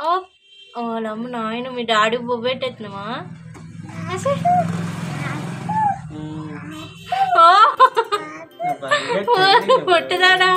వాళ్ళమ్మ నాయన మీ డాడీ బొబ్బెట్టేస్తున్నావా పొట్టుదానా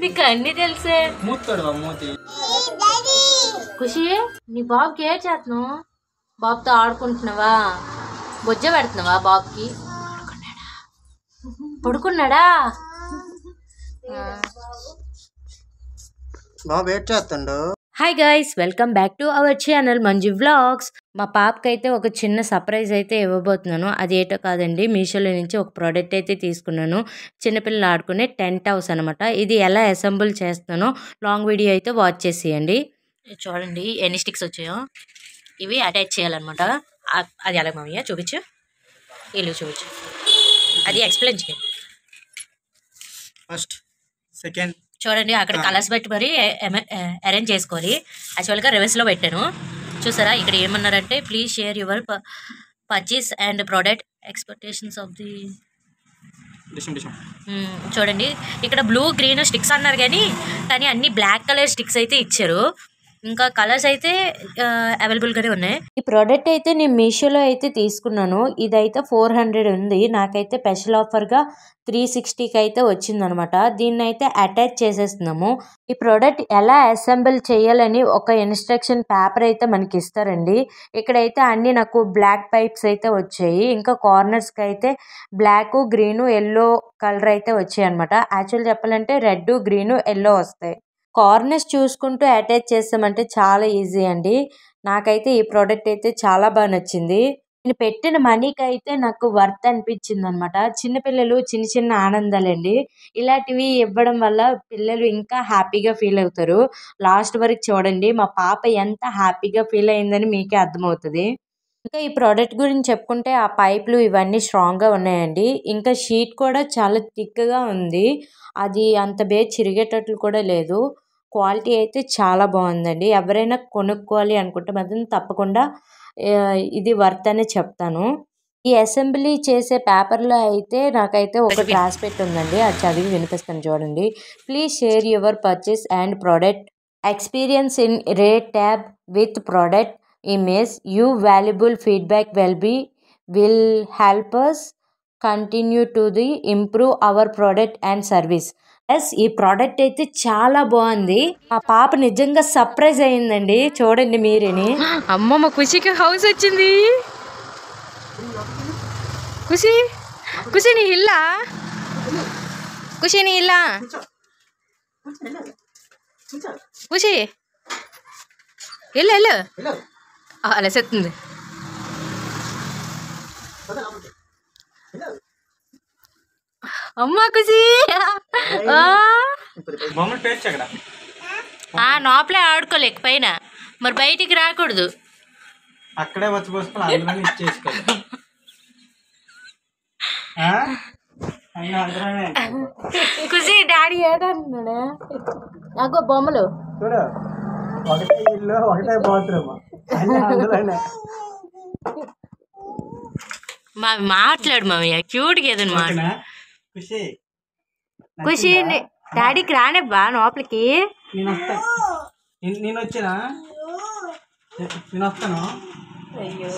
నీకు అన్నీ తెలుసే ఖుషి నీ బాబుకి ఏం చేస్తున్నావు బాబుతో ఆడుకుంటున్నావా బొజ్జ పెడుతున్నావా బాబుకి పడుకున్నాడా బాబు ఏం చేస్తుండు hi guys welcome back to our channel Manju vlogs మా పాపకి అయితే ఒక చిన్న సర్ప్రైజ్ అయితే ఇవ్వబోతున్నాను అది ఏటో కాదండి మీషోలో నుంచి ఒక ప్రోడక్ట్ అయితే తీసుకున్నాను చిన్నపిల్లలు ఆడుకునే టెంట్ హౌస్ అనమాట ఇది ఎలా అసెంబుల్ చేస్తున్నానో లాంగ్ వీడియో అయితే వాచ్ చేసేయండి చూడండి ఎన్ని స్టిక్స్ వచ్చాయో ఇవి అటాచ్ చేయాలన్నమాట అది ఎలా మమ్మీ చూపించు వీళ్ళు చూపించు అది ఎక్స్ప్లెయిన్ చేయండి ఫస్ట్ సెకండ్ చూడండి అక్కడ కలర్స్ పెట్టి మరి అరేంజ్ చేసుకోవాలి యాక్చువల్గా రివర్స్లో పెట్టాను చూసారా ఇక్కడ ఏమన్నారంటే please share your purchase and product expectations of the చూడండి ఇక్కడ బ్లూ గ్రీన్ స్టిక్స్ అన్నారు కానీ అన్ని బ్లాక్ కలర్ స్టిక్స్ అయితే ఇచ్చారు ఇంకా కలర్స్ అయితే అవైలబుల్గానే ఉన్నాయి ఈ ప్రోడక్ట్ అయితే నేను మీషోలో అయితే తీసుకున్నాను ఇదైతే 400 ఉంది నాకైతే స్పెషల్ ఆఫర్గా 360కి అయితే వచ్చిందనమాట దీన్ని అయితే అటాచ్ చేసేస్తున్నాము ఈ ప్రోడక్ట్ ఎలా అసెంబుల్ చేయాలని ఒక ఇన్స్ట్రక్షన్ పేపర్ అయితే మనకి ఇస్తారండి ఇక్కడైతే అన్ని నాకు బ్లాక్ పైప్స్ అయితే వచ్చాయి ఇంకా కార్నర్స్కి అయితే బ్లాక్ గ్రీను ఎల్లో కలర్ అయితే వచ్చాయి అనమాట యాక్చువల్ చెప్పాలంటే రెడ్ గ్రీను ఎల్లో వస్తాయి కార్నర్స్ చూసుకుంటూ అటాచ్ చేస్తామంటే చాలా ఈజీ అండి నాకైతే ఈ ప్రోడక్ట్ అయితే చాలా బాగా నచ్చింది నేను పెట్టిన మనీకి అయితే నాకు వర్త్ అనిపించింది అనమాట చిన్నపిల్లలు చిన్న ఆనందాలండి ఇలాంటివి ఇవ్వడం వల్ల పిల్లలు ఇంకా హ్యాపీగా ఫీల్ అవుతారు లాస్ట్ వరకు చూడండి మా పాప ఎంత హ్యాపీగా ఫీల్ అయిందని మీకే అర్థమవుతుంది ఇంకా ఈ ప్రోడక్ట్ గురించి చెప్పుకుంటే ఆ పైపులు ఇవన్నీ స్ట్రాంగ్గా ఉన్నాయండి ఇంకా షీట్ కూడా చాలా థిక్గా ఉంది అది అంత చిరిగేటట్లు కూడా లేదు క్వాలిటీ అయితే చాలా బాగుందండి ఎవరైనా కొనుక్కోవాలి అనుకుంటే మాత్రం తప్పకుండా ఇది వర్త్ అనే చెప్తాను ఈ అసెంబ్లీ చేసే పేపర్లో అయితే నాకైతే ఒకటి రాసి పెట్టి ఉందండి అది చదివి వినిపిస్తాను చూడండి please share your purchase and product experience in rate tab with product image you valuable feedback will help us continue to improve our product and service yes ఈ ప్రోడక్ట్ అయితే చాలా బాగుంది మా పాప నిజంగా సర్ప్రైజ్ అయిందండి చూడండి మీరేని అమ్మ మా ఖుషికి హౌస్ వచ్చింది ఖుషి నీ ఇల్లా ఖుషి నీ ఇల్లా ఖుషి వెళ్ళు అలా చెప్తుంది అమ్మా ఖుషి లోపలే ఆడుకోలేక పైన మరి బయటికి రాకూడదు అక్కడే వచ్చి ఖుషి డాడీ ఏడంటున్నాడా నాకు బొమ్మలు ఒకటే ఇల్లు ఒకటే బాత్రూమ్ మాట్లాడు మామయ్య క్యూట్గా ఏదైనా మాట్లాడు ఖుషి డాడీకి రానే బా లోపలికి నేను వచ్చినా నేను వస్తాను అయ్యో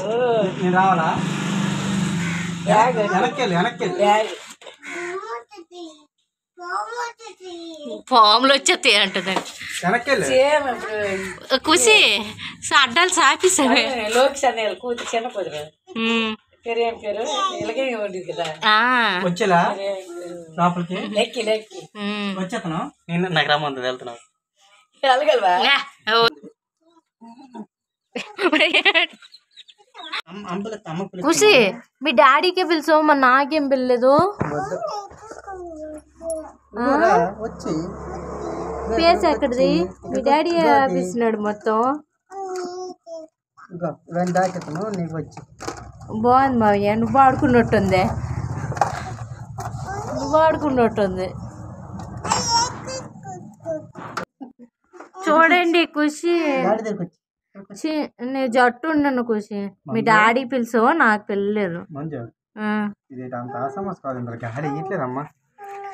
నేను రావాలా వెనక్కి పాములు వచ్చేస్తాయి అంటుంది ఖుషి అడ్డాలు సాపిస్తావే వచ్చేలా లోపలికి వచ్చేతను నేను నాకు రమ్మంది వెళ్తున్నావు ఖుషి మీ డాడీకే పిలిచావు మరి నాకేం పిల్లలేదు పేస్ ఎక్కడిది మీ డాడీ పిలిచినాడు మొత్తం బాగుంది మావయ్య నువ్వు ఆడుకున్నట్టుంది చూడండి ఖుషి నేను జట్టు ఉండను ఖుషి మీ డాడీ పిలిచావు నాకు పిల్లలేదు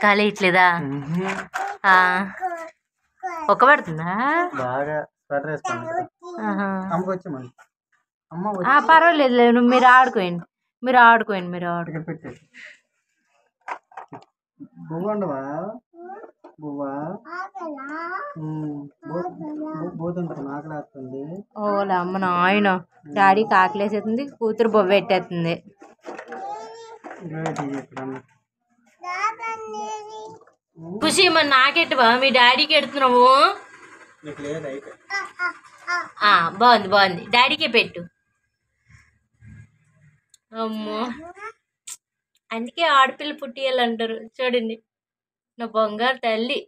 ఖాళీ ఇట్లేదా ఒక పడుతుందా స్వెటర్ వేసుకోండి. అమ్మకి వచ్చామండి. అమ్మ పర్వాలేదు, నువ్వు మీరు ఆడుకోండి, మీరు ఆడుకోండి, మీరు ఆడు. ఇక్కడ పెట్టేసి బువ్వ ఉండవా? బువ్వా పోతుంటారు, ఆకలేస్తుంది. ఓలా అమ్మ నాయన, డాడీకి ఆకలేసేస్తుంది, కూతురు బొవ్వ పెట్టేస్తుంది. ఖుషి మరి నాకెట్టువా, మీ డాడీకి ఎడుతున్నావు? బాగుంది బాగుంది, డాడీకే పెట్టు. అమ్మో, అందుకే ఆడపిల్ల పుట్టియాలంటారు చూడండి, నా బంగారు తల్లి.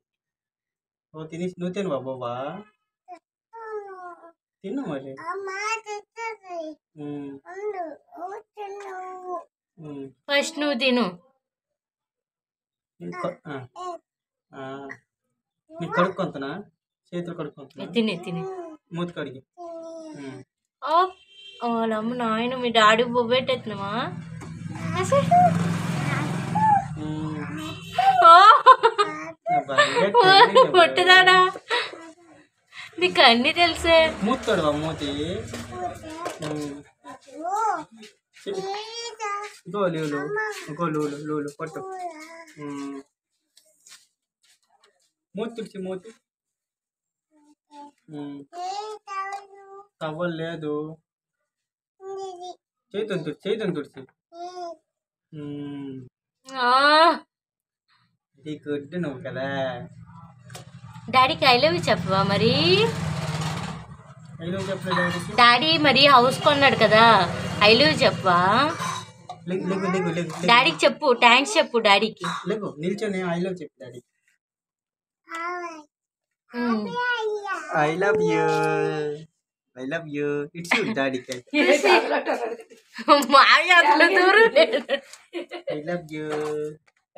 నువ్వు తిను బాబా, తిను మరి. ఫస్ట్ నువ్వు తిను. నీకు కడుక్కొంతనా? చేతులు కడుక్కొంతున్నా? తిని తిని మూతి కడిగి. వాళ్ళమ్మ నాయన, మీ డాడీ బొబ్బెట్టేస్తున్నావా? పుట్టదానా, నీకు అన్ని తెలుసే. మూతాడు మూతి. ఇంకో లూలు, ఇంకో లూలు, లూలు పట్టు. మూతి తుడిచి, మూతి. టవల్ లేదు, చేతులు తుడిచి, చేతులు తుడిచి. గుడ్ నువ్వు కదా. డాడీకి ఐ లవ్ యూ చెప్పవా మరి? ఐ లవ్ చెప్పలేదు డాడీ, మరి హౌస్ కొన్నాడు కదా, ఐ లవ్ యూ చెప్పవా? డాడీకి చెప్పు, థ్యాంక్స్ చెప్పు డాడీకి. లేకు నిల్చొని ఐ లవ్ చెప్పు daddy. I love you, I love you. It's you డాడీకి. I love you.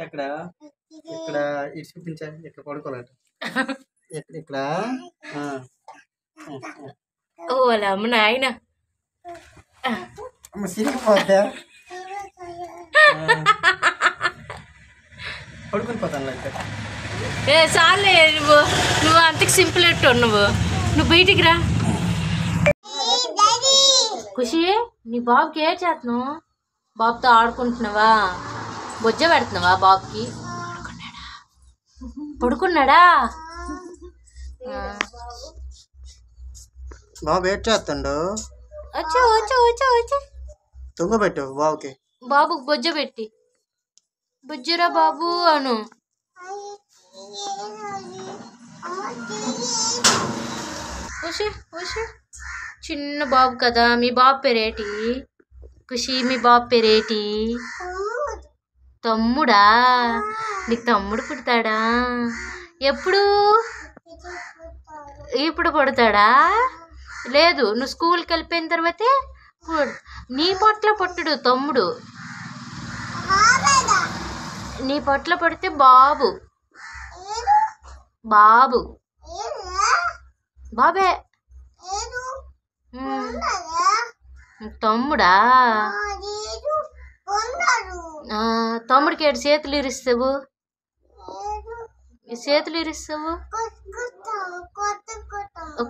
ఎక్కడ ఇక్కడ ఇటు చూపించాలి, ఇక్కడ పడుకోవాలంట. ఇక్కడ ఓలా అమ్మ నాయన, సిరిగిపోతా పడుకుని పోతాను. చాలే, నువ్వు అంతకు సింపుల్ ఎట్టు, నువ్వు బయటికి రా. ఖుషి, నీ బాబుకి ఏం చేస్తున్నావు? బాబుతో ఆడుకుంటున్నావా? బొజ్జ పెడుతున్నావా బాబుకి? పడుకున్నాడా? బాబు ఏం చేస్తాడు? వచ్చా వచ్చా వచ్చా వచ్చా, తుంగబెట్టు బాబుకి. బాబుకి బొజ్జ పెట్టి, బుజ్జరా బాబు అను. ఖుషి ఖుషి, చిన్న బాబు కదా. మీ బాబు పేరేటి? ఖుషి, మీ బాబు పేరేటి? తమ్ముడా? నీకు తమ్ముడు పుడతాడా? ఎప్పుడు? ఇప్పుడు పుడతాడా? లేదు, నువ్వు స్కూల్కి వెళ్ళిపోయిన తర్వాతే నీ పొట్ల పుట్టడు తమ్ముడు. నీ పొట్ల పడితే బాబు. బాబు బాబే. తమ్ముడా? తమ్ముడికి ఏడు చేతులు ఇరుస్తావు? చేతులు ఇరుస్తావు?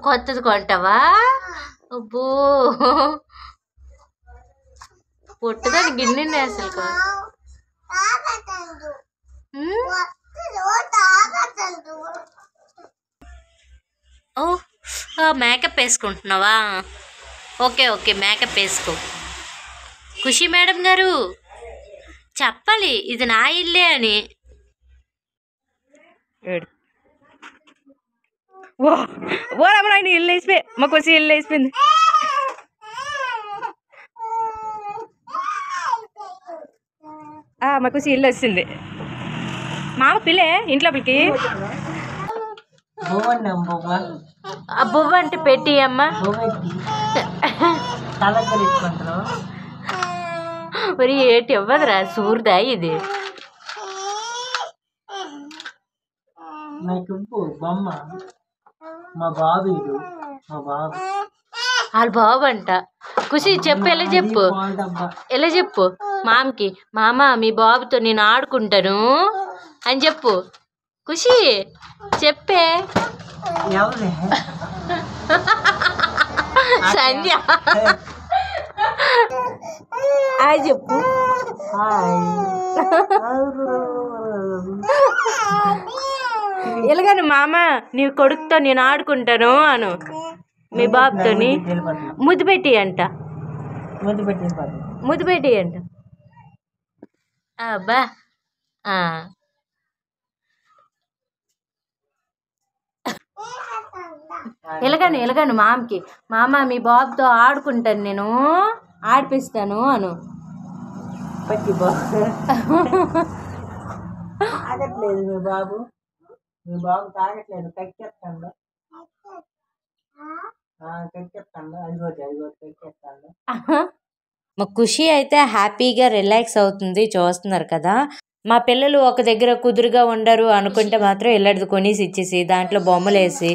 కొత్తది కొంటావా? అబ్బో, పుట్టదని గిన్నె అసలు కాదు. మేకప్ వేసుకుంటున్నావా? ఓకే ఓకే, మేకప్ వేసుకో. ఖుషి మేడం గారు చెప్పాలి, ఇది నా ఇల్లే అని. ఆయన ఇల్లు వేసిపోయి, మా ఖుషి ఇల్లు వేసిపోయింది. మా ఖుషి ఇల్లు వచ్చింది. మామ పిల్లే ఇంట్లోకి. బువ్వ అంటే పెట్టి అమ్మ. మరి ఏటి ఇవ్వదురా, సూర్దా ఇది. వాళ్ళ బాబు అంట. ఖుషి చెప్పు, ఎలా చెప్పు, ఎలా చెప్పు మామకి. మామ, మీ బాబుతో నేను ఆడుకుంటాను అని చెప్పు. ఖుషి చెప్పే. సంధ్య హాయ్ చెప్పు. ఎలాగని మామ నీ కొడుకుతో నేను ఆడుకుంటాను అను మీ బాబుతోని. ముద్దు పెట్టి అంట, ముద్దు పెట్టి అంట. అబ్బా ఎలాగను మామకి, మామ మీ బాబుతో ఆడుకుంటాను నేను, ఆడిపిస్తాను అను. తాగట్లేదు మీ బాబు తాగట్లేదు, కక్కెత్తాడు కక్కెత్తాడు. మా ఖుషి అయితే హ్యాపీగా రిలాక్స్ అవుతుంది, చూస్తున్నారు కదా. మా పిల్లలు ఒక దగ్గర కుదురుగా ఉండరు అనుకుంటే మాత్రం ఇల్లడిది కొనేసి ఇచ్చేసి దాంట్లో బొమ్మలు వేసి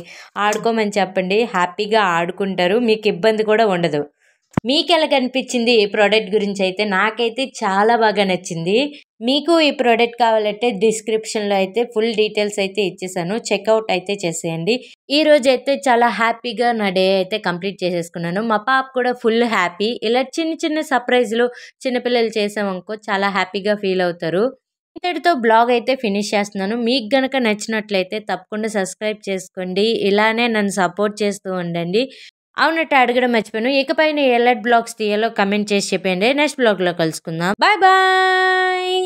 ఆడుకోమని చెప్పండి, హ్యాపీగా ఆడుకుంటారు, మీకు ఇబ్బంది కూడా ఉండదు. మీకు ఎలా కనిపించింది ఈ ప్రోడక్ట్ గురించి అయితే నాకైతే చాలా బాగా నచ్చింది. మీకు ఈ ప్రోడక్ట్ కావాలంటే డిస్క్రిప్షన్లో అయితే ఫుల్ డీటెయిల్స్ అయితే ఇచ్చేసాను, చెక్అవుట్ అయితే చేసేయండి. ఈ రోజు అయితే చాలా హ్యాపీగా నా డే అయితే కంప్లీట్ చేసేసుకున్నాను. మా పాప కూడా ఫుల్ హ్యాపీ. ఇలా చిన్న చిన్న సర్ప్రైజ్లు చిన్నపిల్లలు చేసామనుకో చాలా హ్యాపీగా ఫీల్ అవుతారు. ఇంతటితో బ్లాగ్ అయితే ఫినిష్ చేస్తున్నాను. మీకు గనక నచ్చినట్లయితే తప్పకుండా సబ్స్క్రైబ్ చేసుకోండి, ఇలానే నన్ను సపోర్ట్ చేస్తూ ఉండండి. అవునట్టు అడగడం మర్చిపోయాను, ఇకపైన ఎలాంటి బ్లాగ్స్ తీయాలో కమెంట్ చేసి చెప్పండి. నెక్స్ట్ బ్లాగ్లో కలుసుకుందాం. Bye bye.